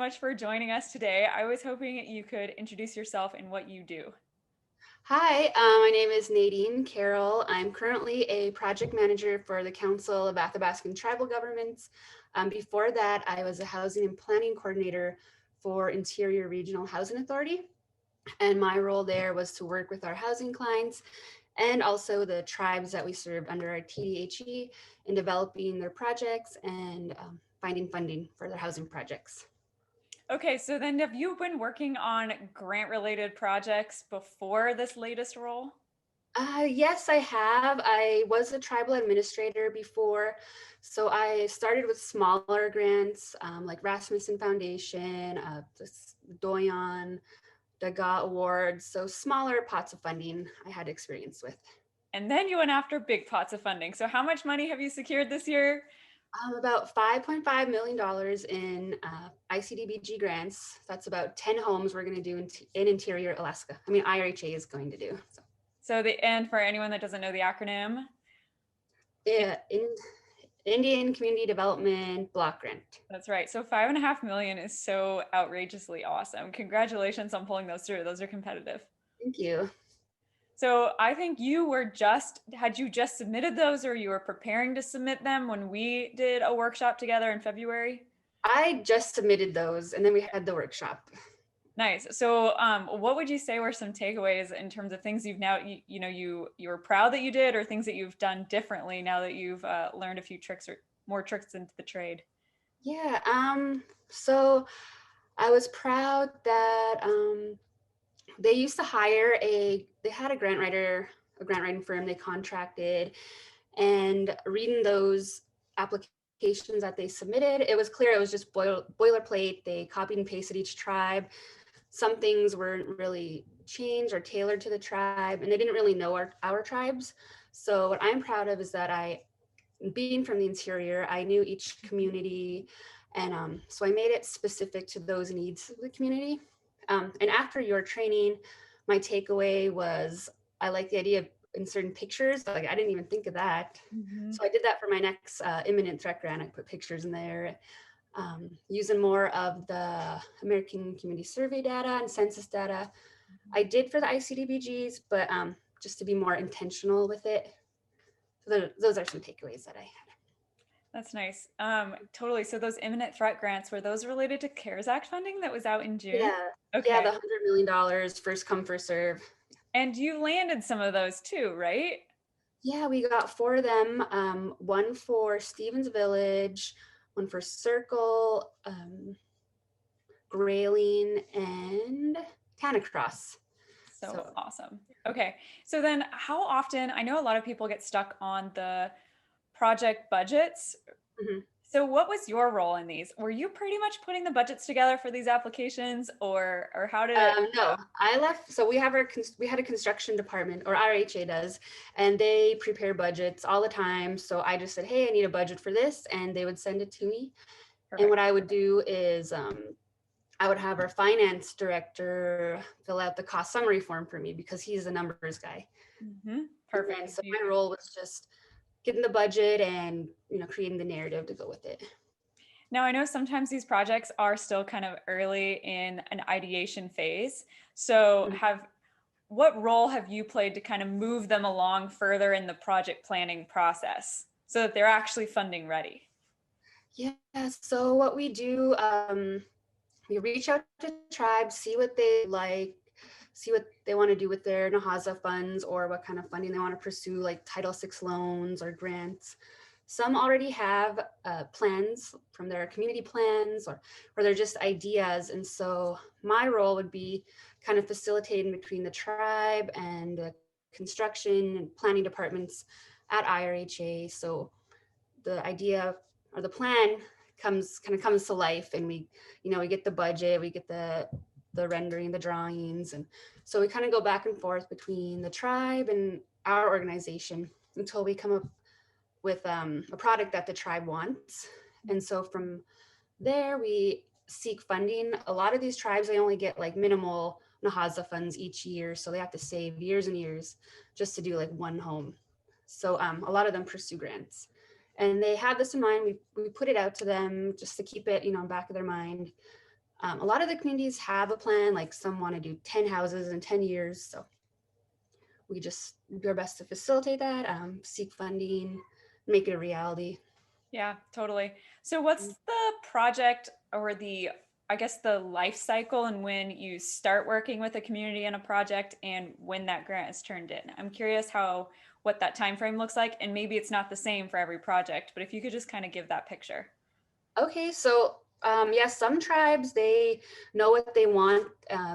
much for joining us today. I was hoping you could introduce yourself and what you do. Hi, my name is Nadine Carroll. I'm currently a project manager for the Council of Athabascan Tribal Governments. Before that, I was a housing and planning coordinator for Interior Regional Housing Authority. And my role there was to work with our housing clients and also the tribes that we served under our TDHE in developing their projects and finding funding for their housing projects. Okay, so then have you been working on grant-related projects before this latest role? Yes, I have. I was a tribal administrator before. So I started with smaller grants like Rasmussen Foundation, this Doyon, Daga Awards. So smaller pots of funding I had experience with. And then you went after big pots of funding. So how much money have you secured this year? About $5.5 million in ICDBG grants. That's about 10 homes we're going to do in interior Alaska. I mean, IRHA is going to do. So and for anyone that doesn't know the acronym, Yeah, in Indian Community Development Block Grant. that's right. So 5.5 million is so outrageously awesome. Congratulations on pulling those through. Those are competitive. Thank you. So I think had you just submitted those or you were preparing to submit them when we did a workshop together in February? I just submitted those and then we had the workshop. Nice. So what would you say were some takeaways in terms of things you've now, you were proud that you did, or things that you've done differently now that you've learned a few tricks or more tricks into the trade? Yeah, so I was proud that they used to hire they had a grant writing firm they contracted, and reading those applications that they submitted, it was clear it was just boilerplate. They copied and pasted each tribe. Some things weren't really changed or tailored to the tribe, and they didn't really know our tribes. So what I'm proud of is that being from the interior, I knew each community, and so I made it specific to those needs of the community. And after your training, my takeaway was I like the idea of inserting pictures. Like I didn't even think of that. Mm-hmm. So I did that for my next imminent threat grant. I put pictures in there, using more of the American Community Survey data and census data. I did for the ICDBGs, but just to be more intentional with it. So those are some takeaways that I had. That's nice. Totally. So those imminent threat grants, were those related to CARES Act funding that was out in June? Yeah, yeah, Okay. the $100 million first come first serve. And you landed some of those too, right? Yeah, we got four of them. One for Stevens Village, one for Circle, Grayling, and Tanacross. So So awesome. Okay. So then how often, I know a lot of people get stuck on the project budgets. mhm. So what was your role in these? Were you pretty much putting the budgets together for these applications, or how did it No, go? I left. So we had a construction department, or IRHA does, and they prepare budgets all the time. So I just said, hey, I need a budget for this, and they would send it to me. And Perfect. what I would do is I would have our finance director fill out the cost summary form for me because he's a numbers guy. And Perfect. then so my role was just getting the budget and creating the narrative to go with it. Now, I know sometimes these projects are still kind of early in an ideation phase. So Mhm. what role have you played to kind of move them along further in the project planning process so that they're actually funding ready? Yeah. So what we do, we reach out to tribes, see what they like, see what they want to do with their Nahaza funds or what kind of funding they want to pursue, like Title VI loans or grants. Some already have plans from their community plans, or they're just ideas. And so my role would be kind of facilitating between the tribe and the construction and planning departments at IRHA. So the idea or the plan comes to life, and we get the budget, we get the rendering, the drawings, and so we kind of go back and forth between the tribe and our organization until we come up with a product that the tribe wants. And so from there we seek funding. A lot of these tribes, they only get like minimal Nahaza funds each year, so they have to save years and years just to do like one home. So a lot of them pursue grants, and they have this in mind. We put it out to them just to keep it, back of their mind. A lot of the communities have a plan, like some want to do 10 houses in 10 years. So we just do our best to facilitate that, seek funding, make it a reality. Yeah, totally. So what's the project or I guess the life cycle and when you start working with a community in a project and when that grant is turned in? I'm curious what that time frame looks like, and maybe it's not the same for every project, but if you could just kind of give that picture. Okay, so yes, some tribes, they know what they want.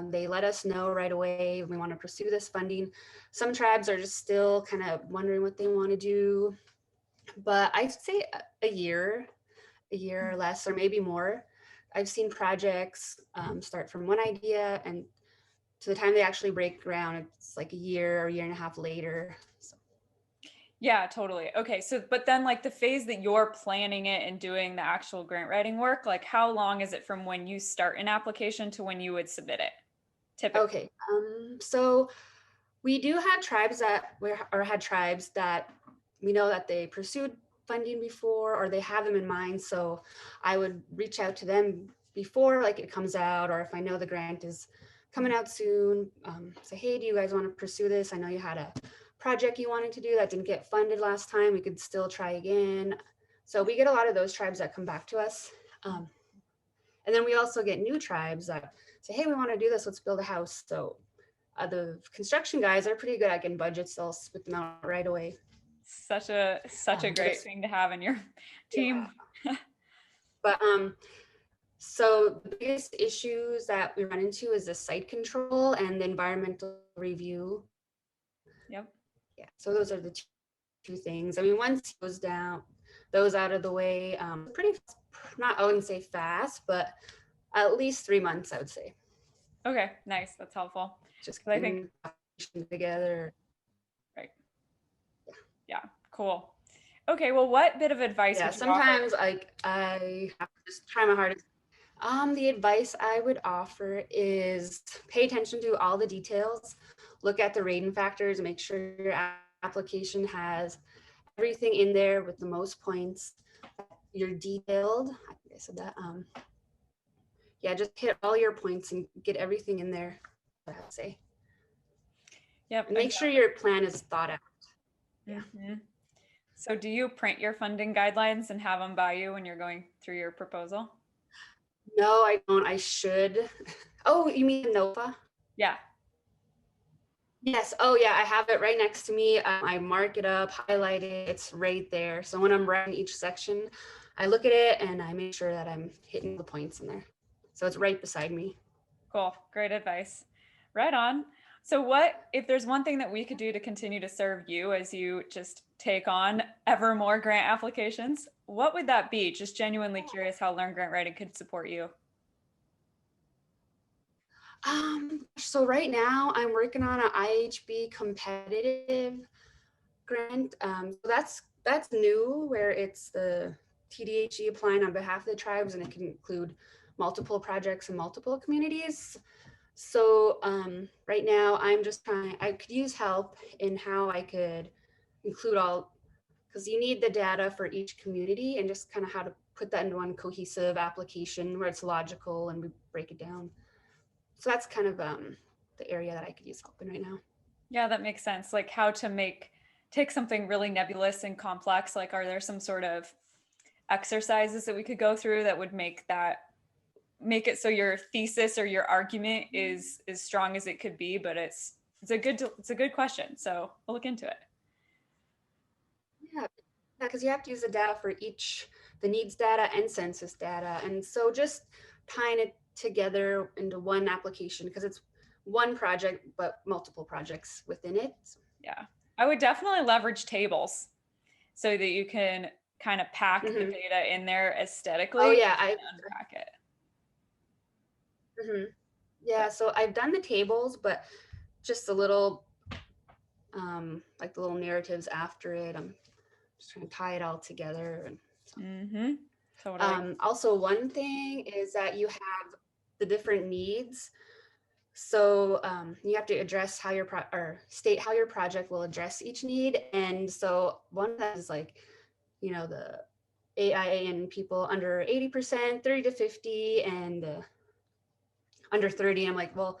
They let us know right away we want to pursue this funding. Some tribes are just still kind of wondering what they want to do, but I'd say a year or less, or maybe more. I've seen projects start from one idea and to the time they actually break ground, it's like a year or a year and a half later. So, Yeah, totally. Okay, so but then like the phase that you're planning it and doing the actual grant writing work, like how long is it from when you start an application to when you would submit it typically? okay, so we do have tribes that or had tribes that we know that they pursued funding before or they have them in mind. So I would reach out to them before like it comes out, or if I know the grant is coming out soon, say, hey, do you guys want to pursue this? I know you had a project you wanted to do that didn't get funded last time. We could still try again. So we get a lot of those tribes that come back to us. And then we also get new tribes that say, hey, we want to do this. Let's build a house. So the construction guys are pretty good at getting budgets. They'll spit them out right away. Such a But great thing to have in your yeah, team. but so the biggest issues that we run into is the site control and the environmental review. Yep. Yeah, so those are the two things. I mean, once it goes down, those out of the way, pretty not I wouldn't say fast, but at least 3 months, I would say. Okay, nice. That's helpful. Just 'Cause I think, getting together. right. Yeah, cool. Okay, well, what bit of advice Yeah, would you offer? sometimes I have to just try my hardest. The advice I would offer is pay attention to all the details. Look at the rating factors, make sure your application has everything in there with the most points. You're detailed. I think I said that. Yeah, just hit all your points and get everything in there. I would say, Yep, and make sure exactly. your plan is thought out. Yeah. So do you print your funding guidelines and have them by you when you're going through your proposal? No, I don't. I should. Oh, you mean NOFA? Yeah. Yes. Oh, yeah. I have it right next to me. I mark it up, highlight it. It's right there. So when I'm writing each section, I look at it and I make sure that I'm hitting the points in there. So it's right beside me. Cool. Great advice. Right on. So what if there's one thing that we could do to continue to serve you as you just take on ever more grant applications? What would that be? Just genuinely curious how Learn Grant Writing could support you. So right now I'm working on an IHB competitive grant. So that's new, where it's the TDHE applying on behalf of the tribes, and it can include multiple projects and multiple communities. So right now I'm just trying, I could use help in how I could include all, because you need the data for each community and just kind of how to put that into one cohesive application where it's logical and we break it down. So that's kind of the area that I could use help in right now. Yeah, that makes sense. Like how to take something really nebulous and complex. Like, are there some sort of exercises that we could go through that would make it so your thesis or your argument is as strong as it could be, but it's a good question. So we'll look into it. Yeah, because you have to use the data for each, the needs data and census data. And so just tying it together into one application, because it's one project, but multiple projects within it. Yeah. I would definitely leverage tables so that you can kind of pack the Mm-hmm. data in there Oh aesthetically yeah, and unpack it. mm-hmm. Yeah, so I've done the tables, but just a little, like the little narratives after it. I'm just trying to tie it all together. And so. Mm-hmm. Totally. Also, one thing is that you have the different needs. So you have to address how or state how your project will address each need. And so one of that is like, the AIA and people under 80%, 30 to 50, and under 30. I'm like, well,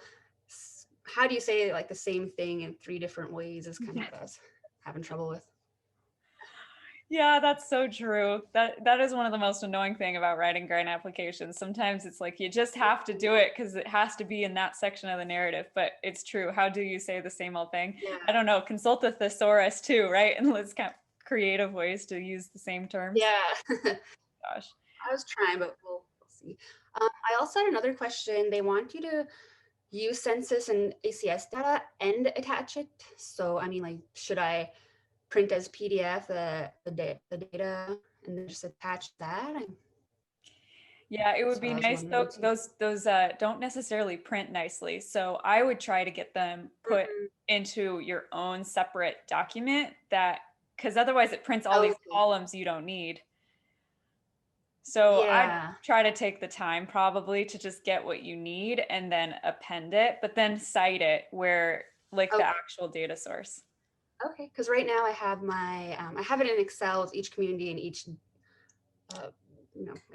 how do you say like the same thing in 3 different ways is kind of what I was having trouble with. Yeah, that's so true. That is one of the most annoying thing about writing grant applications. Sometimes it's like you just have to do it because it has to be in that section of the narrative. But it's true. How do you say the same old thing? Yeah. I don't know. Consult a thesaurus too, right? And let's kind of creative ways to use the same terms. Yeah. Gosh. I was trying, but we'll see. I also had another question. They want you to use census and ACS data and attach it. So, I mean, like, should I print as PDF the data and then just attach that? Yeah, it would That's what be I was nice wondering though. too. Those don't necessarily print nicely. So I would try to get them put Mhm. into your own separate document that, because otherwise it prints all these Okay. columns you don't need. So I'd Yeah. try to take the time probably to just get what you need and then append it, but then cite it where like the Okay. actual data source. Okay. Because right now I have I have it in Excel with each community and each, my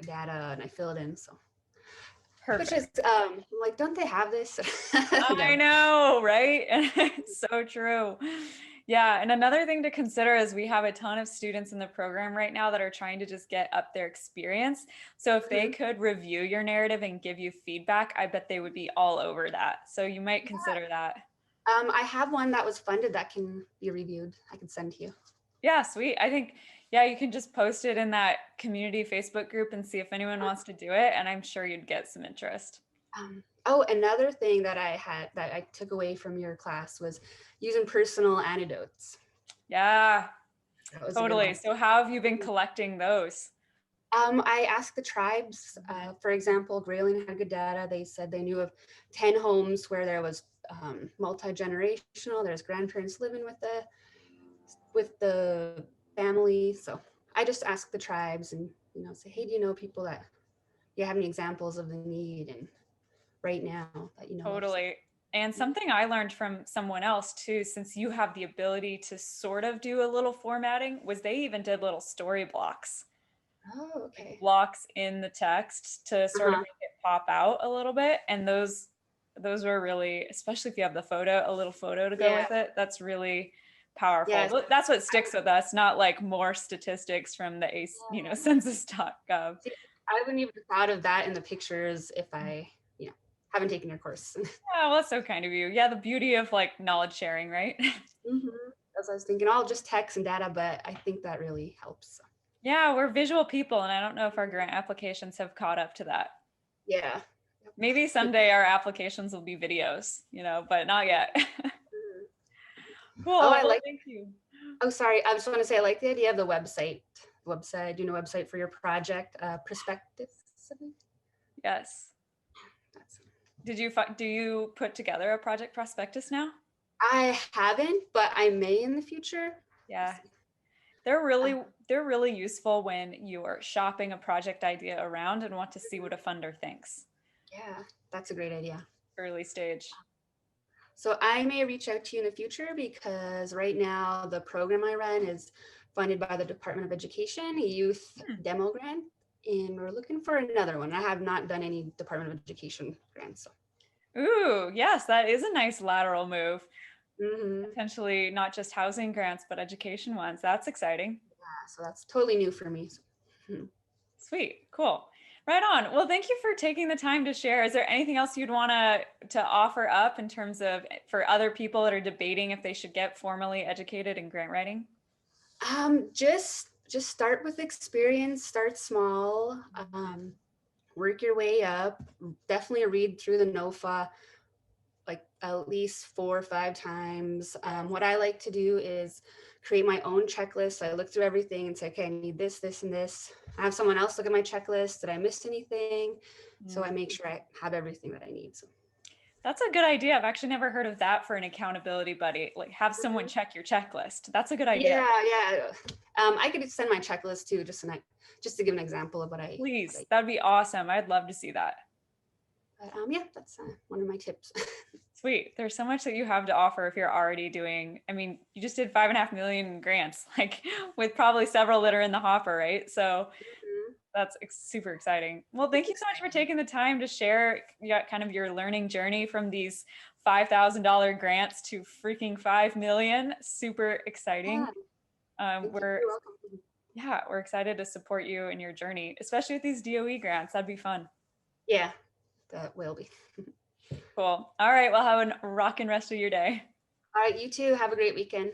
data, and I fill it in. So, which is, Perfect. I'm like, don't they have this? I No. know, right? It's so true. Yeah, and another thing to consider is we have a ton of students in the program right now that are trying to just get up their experience. So if they Mhm. could review your narrative and give you feedback, I bet they would be all over that. So you might Yeah. consider that. I have one that was funded that can be reviewed. I can send to you. Yeah, sweet. I think, yeah, you can just post it in that community Facebook group and see if anyone wants to do it. And I'm sure you'd get some interest. Oh, another thing that I took away from your class was using personal anecdotes. Yeah, That was a good totally. one. So how have you been collecting those? I asked the tribes, for example, Grayling had good data. They said they knew of 10 homes where there was multi-generational. There's grandparents living with the family. So I just asked the tribes and, say, hey, do you know people that you have any examples of the need and right now that you know of? So, Totally. And something I learned from someone else too, since you have the ability to sort of do a little formatting, was they even did little story blocks, oh, like okay. blocks in the text to sort of Uh-huh. make it pop out a little bit. And those were really, especially if you have the photo, a little photo to go Yeah. with it, that's really powerful. Yes. That's what sticks with us, not like more statistics from the census.gov. See, I wouldn't even have thought of that in the pictures if I, haven't taken your course. Oh, well, that's so kind of you. Yeah, the beauty of like knowledge sharing, right? Mhm. As I was thinking, all just text and data, but I think that really helps. Yeah, we're visual people, and I don't know if our grant applications have caught up to that. Yeah. Maybe someday our applications will be videos, but not yet. Mhm. Oh, Cool. I Well, like. thank you. Oh, sorry. I just want to say I like the idea of the website. Doing a website for your project, prospectus. I think. Yes. That's, Do you put together a project prospectus now? I haven't, but I may in the future. We'll Yeah. see. They're Uh, really they're really useful when you are shopping a project idea around and want to see what a funder thinks. yeah, that's a great idea. Early stage. So I may reach out to you in the future because right now the program I run is funded by the Department of Education, a youth Hmm. demo grant, and we're looking for another one. I have not done any Department of Education grants. So, Ooh, yes, that is a nice lateral move. mhm. Potentially not just housing grants, but education ones. That's exciting. So that's totally new for me. So, Sweet. Cool. Right on. Well, thank you for taking the time to share. Is there anything else you'd want to offer up in terms of for other people that are debating if they should get formally educated in grant writing? just start with experience, start small, work your way up. Definitely read through the NOFA like at least 4 or 5 times. What I like to do is create my own checklist. I look through everything and say, okay, I need this, this, and this. I have someone else look at my checklist. Did I miss anything? So I Mm. make sure I have everything that I need. So, That's a good idea. I've actually never heard of that for an accountability buddy. Like have someone mhm. check your checklist. That's a good idea. Yeah. I could send my checklist too, just to give an example of what I. Please. That'd be awesome. I'd love to see that. But yeah, that's one of my tips. Sweet. There's so much that you have to offer if you're already doing, I mean, you just did 5.5 million grants, like with probably several that are in the hopper, right? So super exciting. Well, thank you so much for taking the time to share, yeah, kind of your learning journey from these $5,000 grants to freaking 5 million. Super exciting. Yeah, thank you. We're You're welcome. Yeah, we're excited to support you in your journey, especially with these DOE grants. That'd be fun. Yeah, that will be. Cool. All right. Well, have a rockin' rest of your day. All right, you too. Have a great weekend.